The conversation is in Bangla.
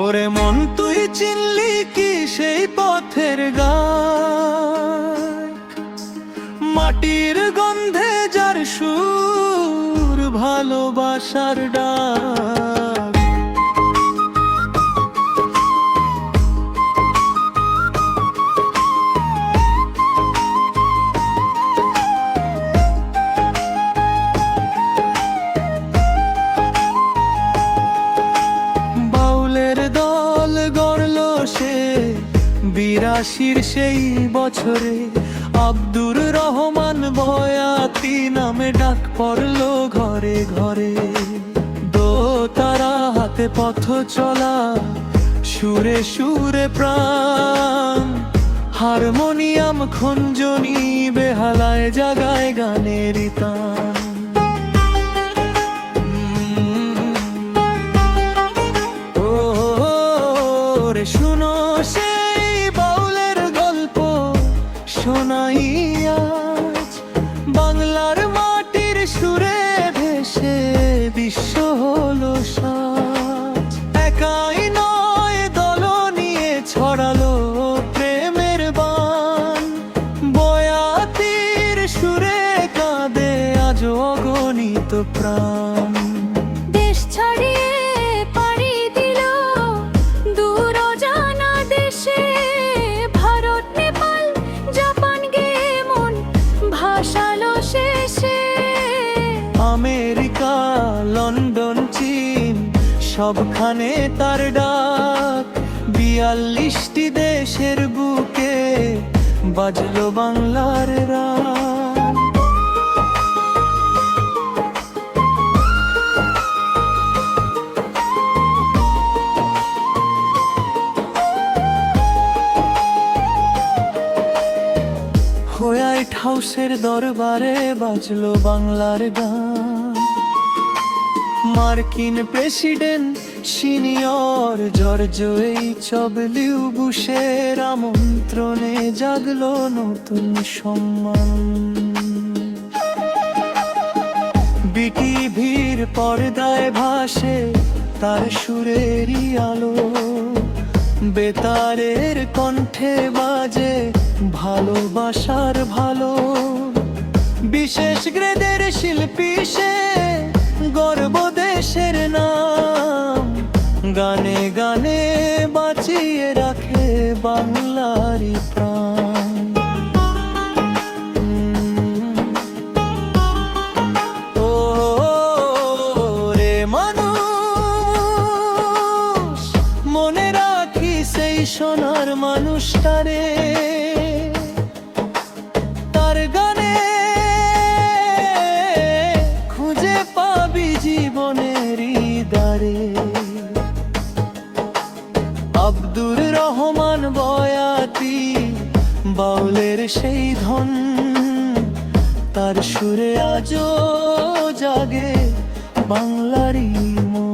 ওরে মন তুই চিনলি কি সেই পথের গায়, মাটির গন্ধে যার সুর, ভালোবাসার ডাক। বাউলের দল গড়ল সে ৮২ সেই বছরে, আব্দুর রহমান বয়াতি নামে ডাক পড়ল ঘরে ঘরে। দোতারা হাতে পথ চলা, সুরে সুরে প্রাণ, হারমোনিয়াম খঞ্জনি বেহালায় জাগায় গানের তান। শুনো সেই বাউলের গল্প শোনাই আজ, বাংলার মাটির সুরে ভেসে বিশ্ব হলো সাজ। একাই নয় দল নিয়ে ছড়ালো প্রেমের বান, বয়াতির সুরে কাঁদে আজ অগণিত প্রাণ। দেশ ছাড়িয়ে পাড়ি দিল দূর অজানা দেশে, ভারত নেপাল জাপান গিয়ে মন ভাসালো শেষে। আমেরিকা লন্ডন চীন সবখানে তার ডাক, ৪২টি দেশের বুকে বাজলো বাংলার রাগ। হোয়াইট হাউসের দরবারে বাজলো বাংলার গান, মার্কিন প্রেসিডেন্ট সিনিয়র জর্জ এইচ.ডব্লিউ বুশের আমন্ত্রণে জাগলো নতুন সম্মান। বিটিভির পর্দায় ভাসে তার সুরেরই আলো, বেতারের কণ্ঠে বাজে ভালোবাসার ভালো। বিশেষ গ্রেডের শিল্পী সে, গর্ব দেশের নাম, গানে গানে বাঁচিয়ে রাখে বাংলারই প্রাণ। ও রে মানুষ, মনে রাখি সেই সোনার মানুষটারে, তার গানে খুঁজে পাবি জীবনেরই দ্বারে। আব্দুর রহমান বয়াতি বাউলের সেই ধন, তার সুরে আজও জাগে বাংলারই মন।